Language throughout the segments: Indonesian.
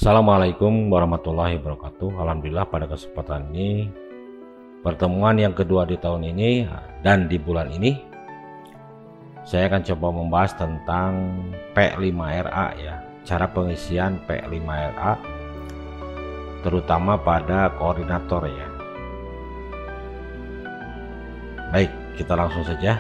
Assalamualaikum warahmatullahi wabarakatuh. Alhamdulillah pada kesempatan ini pertemuan yang kedua di tahun ini dan di bulan ini saya akan coba membahas tentang P5RA ya, cara pengisian P5RA terutama pada koordinator ya. Baik, kita langsung saja.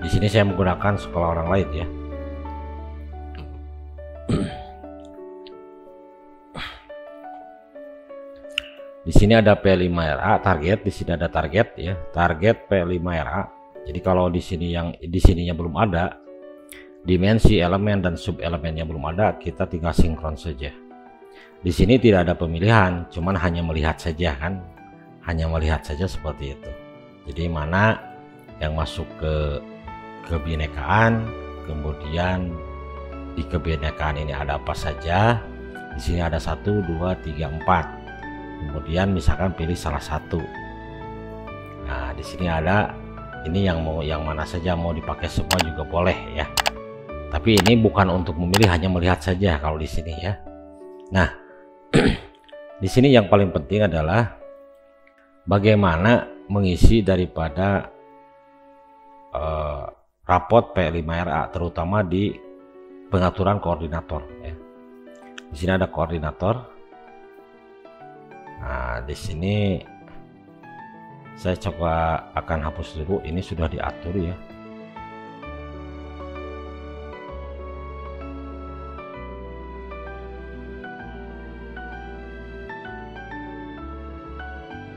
Di sini saya menggunakan sekolah orang lain ya. Di sini ada P5RA target, di sini ada target ya, target P5RA. Jadi kalau di sininya belum ada, dimensi elemen dan sub elemennya belum ada, kita tinggal sinkron saja. Di sini tidak ada pemilihan, cuman hanya melihat saja kan, hanya melihat saja seperti itu. Jadi mana yang masuk ke kebinekaan, kemudian di kebinekaan ini ada apa saja. Di sini ada 1, 2, 3, 4. Kemudian misalkan pilih salah satu. Nah, di sini ada ini yang mana saja, mau dipakai semua juga boleh ya. Tapi ini bukan untuk memilih, hanya melihat saja kalau di sini ya. Nah, di sini yang paling penting adalah bagaimana mengisi daripada rapot P5RA terutama di pengaturan koordinator ya. Di sini ada koordinator. Nah, di sini saya coba akan hapus dulu, ini sudah diatur ya.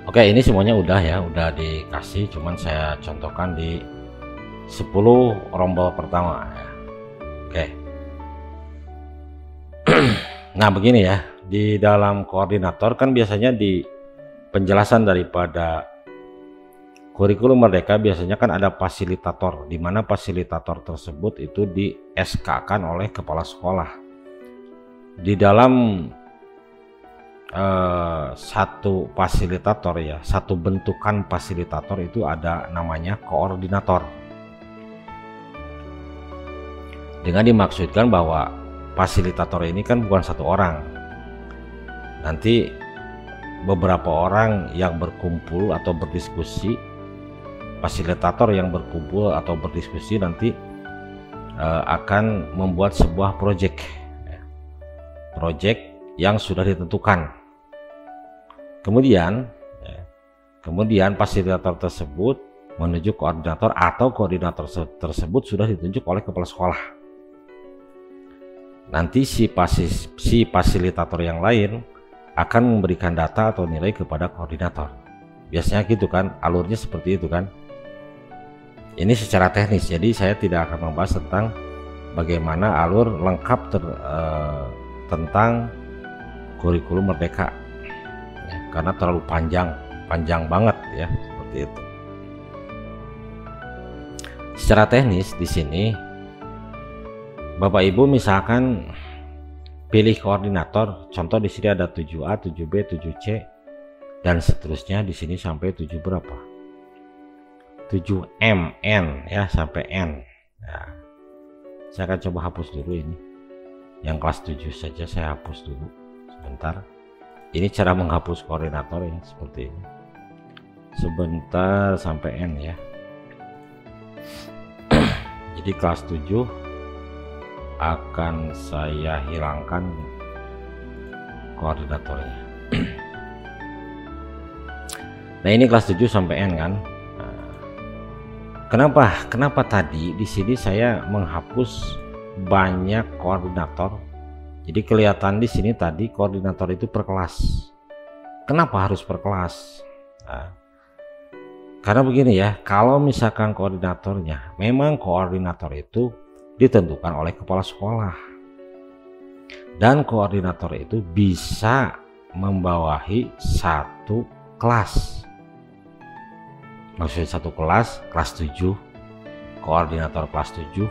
Oke, ini semuanya udah ya, udah dikasih, cuman saya contohkan di 10 rombol pertama ya. Oke. Nah, begini ya, di dalam koordinator kan biasanya di penjelasan daripada kurikulum Merdeka biasanya kan ada fasilitator, di mana fasilitator tersebut itu di SK-kan oleh kepala sekolah. Di dalam satu fasilitator ya, satu bentukan fasilitator itu ada namanya koordinator. Dengan dimaksudkan bahwa fasilitator ini kan bukan satu orang, nanti beberapa orang yang berkumpul atau berdiskusi, fasilitator yang berkumpul atau berdiskusi nanti akan membuat sebuah project yang sudah ditentukan. Kemudian fasilitator tersebut menuju koordinator atau koordinator tersebut sudah ditunjuk oleh kepala sekolah. Nanti si fasilitator yang lain akan memberikan data atau nilai kepada koordinator. Biasanya gitu kan, alurnya seperti itu kan. Ini secara teknis, jadi saya tidak akan membahas tentang bagaimana alur lengkap tentang kurikulum Merdeka ya, karena terlalu panjang banget ya, seperti itu. Secara teknis di sini Bapak Ibu misalkan pilih koordinator, contoh di sini ada 7A, 7B, 7C dan seterusnya, di sini sampai 7 berapa? 7MN ya, sampai N. Nah, saya akan coba hapus dulu ini. Yang kelas 7 saja saya hapus dulu sebentar. Ini cara menghapus koordinator ya, seperti ini. Sebentar sampai N ya. Jadi kelas 7 akan saya hilangkan koordinatornya. Nah, ini kelas 7 sampai N kan. Nah, kenapa tadi di sini saya menghapus banyak koordinator? Jadi kelihatan di sini tadi koordinator itu per kelas. Kenapa harus per kelas? Nah, karena begini ya, kalau misalkan koordinatornya, memang koordinator itu ditentukan oleh kepala sekolah, dan koordinator itu bisa membawahi satu kelas. Maksudnya satu kelas 7, koordinator kelas 7,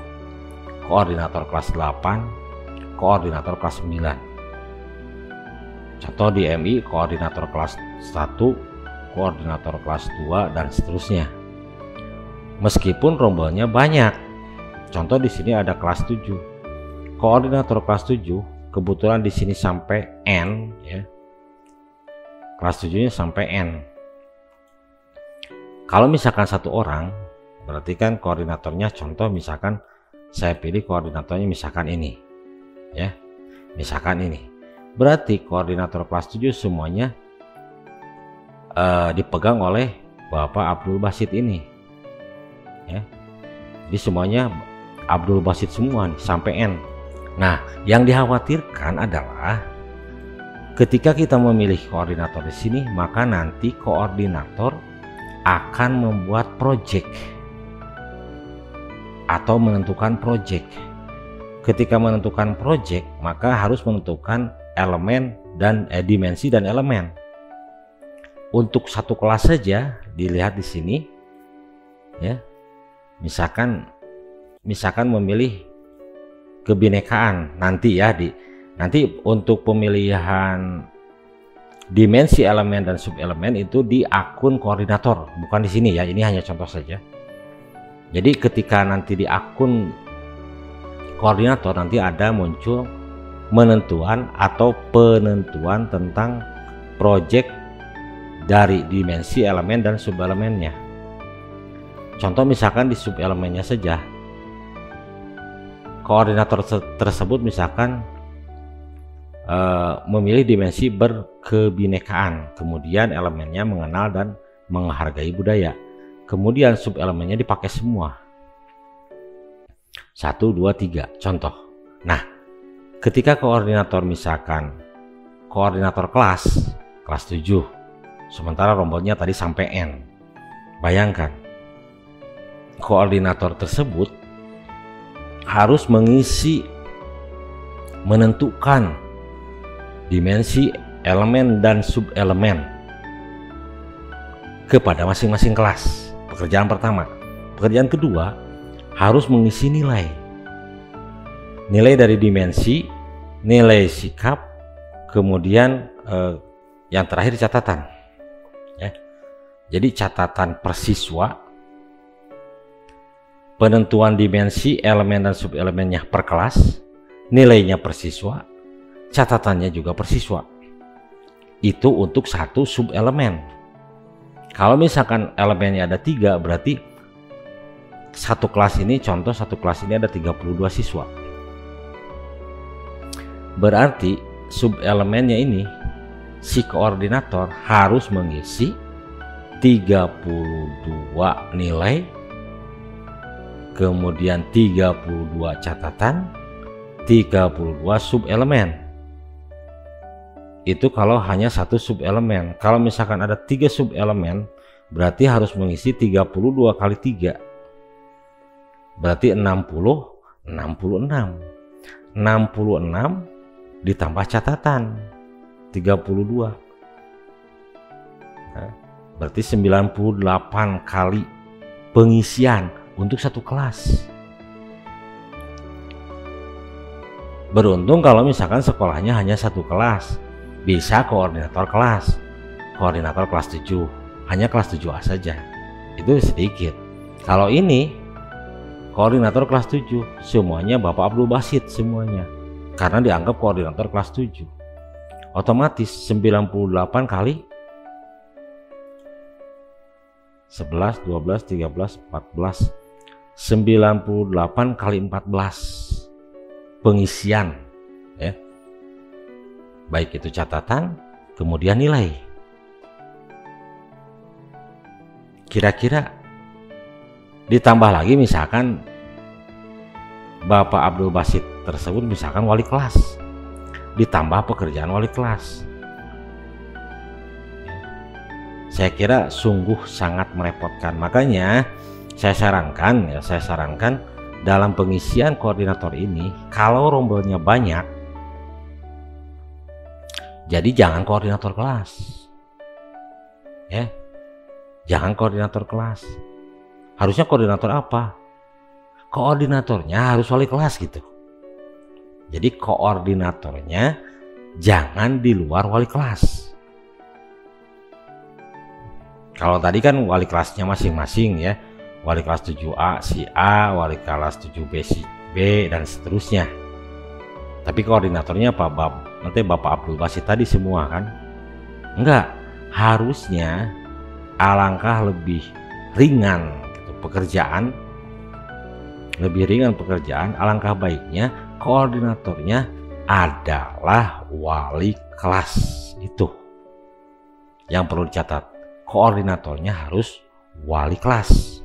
koordinator kelas 8, koordinator kelas 9. Contoh di MI, koordinator kelas 1, koordinator kelas 2 dan seterusnya. meskipun rombolnya banyak. Contoh di sini ada kelas 7. Koordinator kelas 7 kebetulan di sini sampai N ya. Kelas 7-nya sampai N. Kalau misalkan satu orang, berarti kan koordinatornya, contoh misalkan saya pilih koordinatornya misalkan ini ya, misalkan ini, berarti koordinator kelas 7 semuanya dipegang oleh Bapak Abdul Basit ini ya. Jadi semuanya Abdul Basit semua nih, sampai N. Nah, yang dikhawatirkan adalah ketika kita memilih koordinator di sini, maka nanti koordinator akan membuat project atau menentukan project. Ketika menentukan project, maka harus menentukan elemen dan dimensi dan elemen. Untuk satu kelas saja dilihat di sini ya. Misalkan memilih kebinekaan nanti ya, nanti untuk pemilihan dimensi elemen dan subelemen itu di akun koordinator, bukan di sini ya. Ini hanya contoh saja. Jadi ketika nanti di akun koordinator nanti ada muncul menentuan atau penentuan tentang project dari dimensi elemen dan subelemennya. Contoh misalkan di subelemennya saja, koordinator tersebut misalkan memilih dimensi berkebinekaan, kemudian elemennya mengenal dan menghargai budaya, kemudian subelemennya dipakai semua 1, 2, 3 contoh. Nah, ketika koordinator misalkan koordinator kelas 7, sementara rombolnya tadi sampai N, bayangkan koordinator tersebut harus menentukan dimensi elemen dan subelemen kepada masing-masing kelas. Pekerjaan pertama. Pekerjaan kedua, harus mengisi nilai dari dimensi, nilai sikap, kemudian yang terakhir catatan ya. Jadi catatan persiswa, penentuan dimensi elemen dan subelemennya per kelas, nilainya persiswa, catatannya juga persiswa. Itu untuk satu subelemen. Kalau misalkan elemennya ada 3, berarti satu kelas ini, contoh satu kelas ini ada 32 siswa. Berarti subelemennya ini si koordinator harus mengisi 32 nilai, kemudian 32 catatan, 32 subelemen. Itu kalau hanya satu subelemen. Kalau misalkan ada 3 subelemen, berarti harus mengisi 32 kali 3, berarti 66 ditambah catatan 32, nah, berarti 98 kali pengisian untuk satu kelas. Beruntung kalau misalkan sekolahnya hanya satu kelas, bisa koordinator kelas 7, hanya kelas 7A saja, itu sedikit. Kalau ini koordinator kelas 7 semuanya Bapak Abdul Basit semuanya, karena dianggap koordinator kelas 7, otomatis 98 kali 11, 12, 13, 14, 98 kali 14 pengisian ya, baik itu catatan kemudian nilai. Kira-kira ditambah lagi misalkan Bapak Abdul Basit tersebut misalkan wali kelas, ditambah pekerjaan wali kelas, saya kira sungguh sangat merepotkan. Makanya saya sarankan dalam pengisian koordinator ini, kalau rombolnya banyak, jadi jangan koordinator kelas ya, jangan koordinator kelas. Harusnya koordinator apa? Koordinatornya harus wali kelas gitu. Jadi koordinatornya jangan di luar wali kelas. Kalau tadi kan wali kelasnya masing-masing ya, wali kelas 7A si A, wali kelas 7B si B, dan seterusnya. Tapi koordinatornya nanti Bapak Abdul Basit tadi semua kan? Enggak, harusnya alangkah lebih ringan gitu, pekerjaan, alangkah baiknya koordinatornya adalah wali kelas. Itu yang perlu dicatat, koordinatornya harus wali kelas.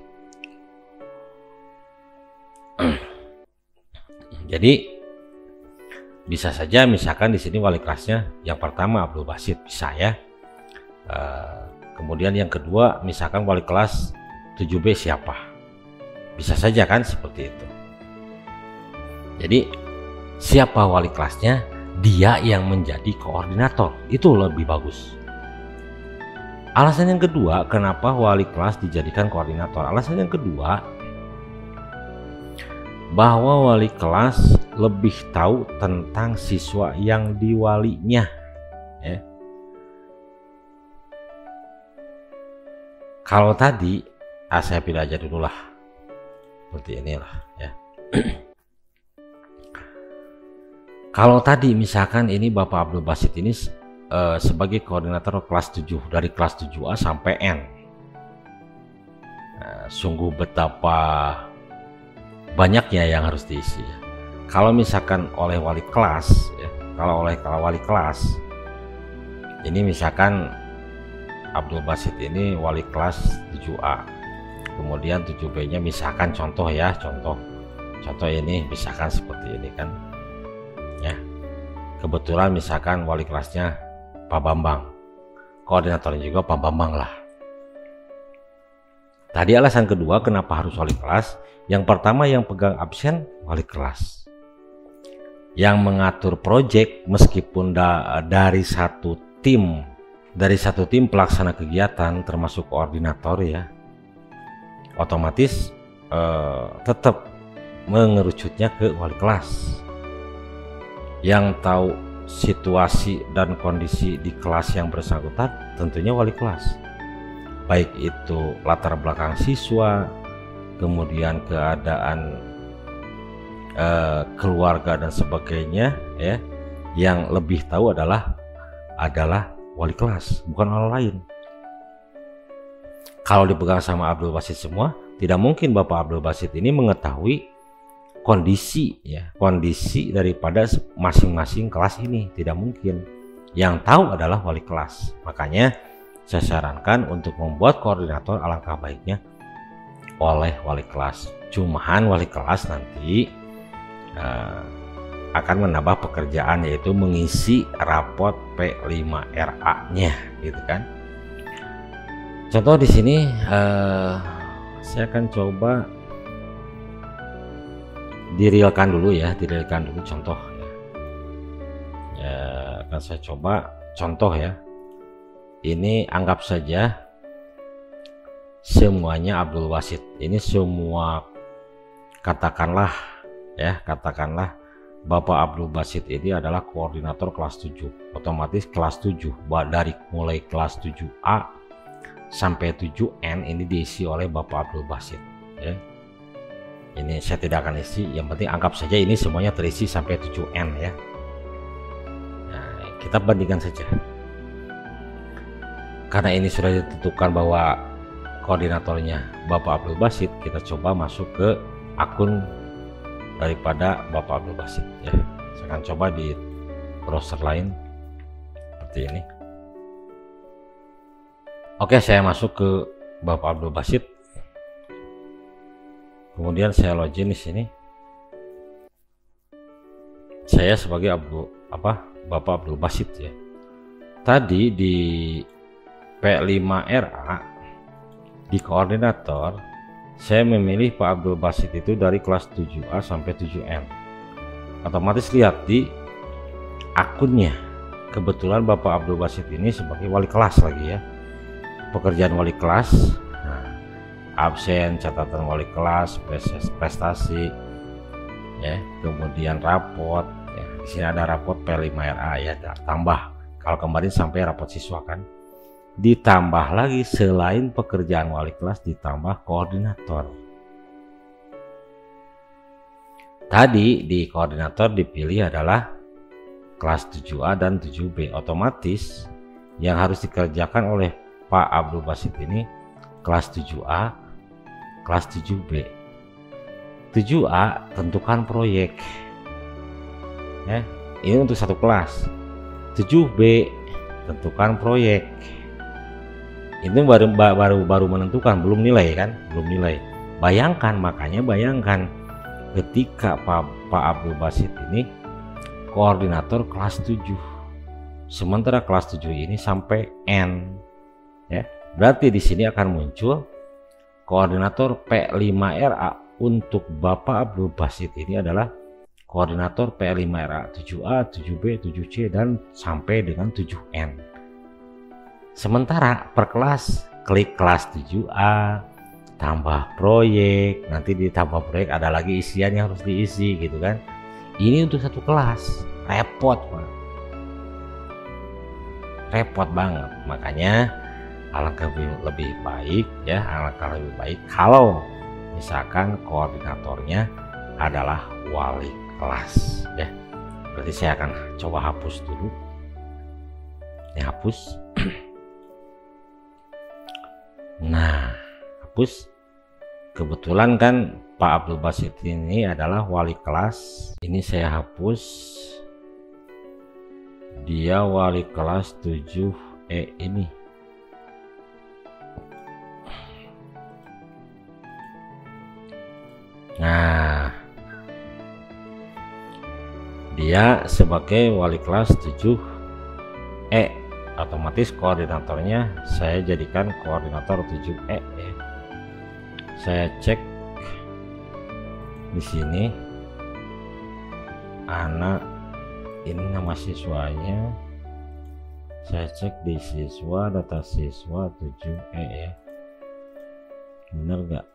Jadi bisa saja misalkan di sini wali kelasnya yang pertama Abdul Basit, bisa ya. Kemudian yang kedua misalkan wali kelas 7B siapa, bisa saja kan seperti itu. Jadi siapa wali kelasnya, dia yang menjadi koordinator, itu lebih bagus. Alasan yang kedua kenapa wali kelas dijadikan koordinator, alasan yang kedua bahwa wali kelas lebih tahu tentang siswa yang diwalinya ya. Kalau tadi saya pilih aja dulu lah seperti inilah ya. Kalau tadi misalkan ini Bapak Abdul Basit ini sebagai koordinator kelas 7, dari kelas 7A sampai N. Sungguh betapa banyaknya yang harus diisi ya. Kalau misalkan oleh wali kelas ya, kalau wali kelas ini misalkan Abdul Basit ini wali kelas 7A, kemudian 7B nya misalkan contoh ini misalkan seperti ini kan ya, kebetulan misalkan wali kelasnya Pak Bambang, koordinatornya juga Pak Bambang lah. Tadi alasan kedua kenapa harus wali kelas, yang pertama yang pegang absen wali kelas, yang mengatur proyek meskipun dari satu tim pelaksana kegiatan termasuk koordinator ya, otomatis tetap mengerucutnya ke wali kelas. Yang tahu situasi dan kondisi di kelas yang bersangkutan tentunya wali kelas, baik itu latar belakang siswa, kemudian keadaan keluarga dan sebagainya ya, yang lebih tahu adalah wali kelas, bukan orang lain. Kalau dipegang sama Abdul Basit semua, tidak mungkin Bapak Abdul Basit ini mengetahui kondisi daripada masing-masing kelas ini, tidak mungkin. Yang tahu adalah wali kelas. Makanya saya sarankan untuk membuat koordinator alangkah baiknya oleh wali kelas. Cuman wali kelas nanti akan menambah pekerjaan, yaitu mengisi rapot P5RA-nya gitu kan. Contoh di sini saya akan coba direalkan dulu contoh ya. Akan saya coba contoh ya. Ini anggap saja semuanya Abdul Basit. Ini semua katakanlah Bapak Abdul Basit ini adalah koordinator kelas 7. Otomatis kelas 7 dari mulai kelas 7A sampai 7N ini diisi oleh Bapak Abdul Basit ya. Ini saya tidak akan isi, yang penting anggap saja ini semuanya terisi sampai 7N ya. Nah, kita bandingkan saja. Karena ini sudah ditentukan bahwa koordinatornya Bapak Abdul Basit, kita coba masuk ke akun daripada Bapak Abdul Basit ya. Saya akan coba di browser lain seperti ini. Oke, saya masuk ke Bapak Abdul Basit. Kemudian saya login di sini. Saya sebagai Bapak Abdul Basit ya. Tadi di P5RA di koordinator saya memilih Pak Abdul Basit itu dari kelas 7A sampai 7N. Otomatis lihat di akunnya, kebetulan Bapak Abdul Basit ini sebagai wali kelas lagi ya. Pekerjaan wali kelas, absen, catatan wali kelas, prestasi ya, kemudian rapot ya. Di sini ada rapot P5RA ya, tambah kalau kemarin sampai rapot siswa kan. ditambah lagi selain pekerjaan wali kelas ditambah koordinator. Tadi di koordinator dipilih adalah kelas 7A dan 7B, otomatis yang harus dikerjakan oleh Pak Abdul Basit ini kelas 7A, kelas 7B. 7A tentukan proyek ya, ini untuk satu kelas. 7B tentukan proyek, itu baru menentukan, belum nilai kan, belum nilai. Bayangkan, makanya bayangkan ketika Pak Abdul Basit ini koordinator kelas 7, sementara kelas 7 ini sampai N ya, berarti di sini akan muncul koordinator P5RA untuk Bapak Abdul Basit ini adalah koordinator P5RA 7A, 7B, 7C dan sampai dengan 7N. Sementara per kelas klik kelas 7A tambah proyek, nanti ditambah proyek ada lagi isian yang harus diisi gitu kan. Ini untuk satu kelas, repot Pak. Repot banget. Makanya alangkah lebih baik ya, alangkah lebih baik kalau misalkan koordinatornya adalah wali kelas ya. Berarti saya akan coba hapus dulu. Ini hapus. Nah, hapus. Kebetulan kan Pak Abdul Basit ini adalah wali kelas. Ini saya hapus. Dia wali kelas 7E ini. Nah, dia sebagai wali kelas 7E, otomatis koordinatornya saya jadikan koordinator 7E ya. Saya cek di sini anak ini nama siswanya, saya cek di siswa, data siswa 7E ya, bener gak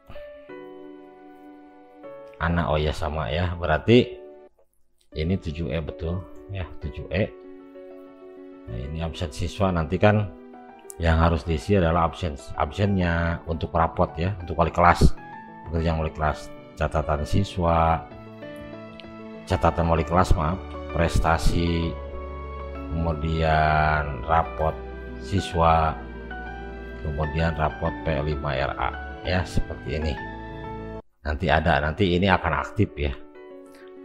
anak? Oh ya sama ya, berarti ini 7E betul ya, 7E. Nah, ini absen siswa, nanti kan yang harus diisi adalah absennya untuk rapot ya, untuk wali kelas, pekerjaan wali kelas, catatan siswa, catatan wali kelas maaf, prestasi, kemudian rapot siswa, kemudian rapot P5RA ya, seperti ini. Nanti ini akan aktif ya,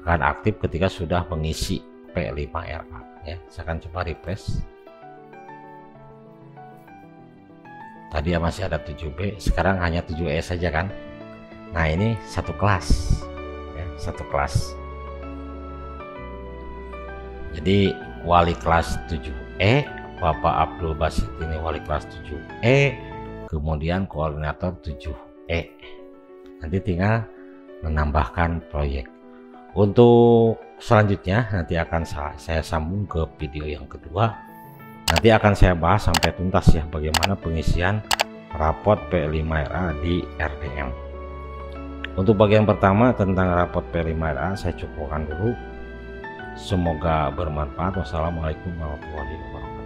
akan aktif ketika sudah mengisi P5RA ya. Saya akan coba refresh. Tadi masih ada 7B, sekarang hanya 7E saja kan. Nah ini satu kelas ya, satu kelas. Jadi wali kelas 7E, Bapak Abdul Basit ini wali kelas 7E, kemudian koordinator 7E. Nanti tinggal menambahkan proyek. Untuk selanjutnya nanti akan saya sambung ke video yang kedua. Nanti akan saya bahas sampai tuntas ya, bagaimana pengisian rapot P5RA di RDM. Untuk bagian pertama tentang rapot P5RA saya cukupkan dulu. Semoga bermanfaat. Wassalamualaikum warahmatullahi wabarakatuh.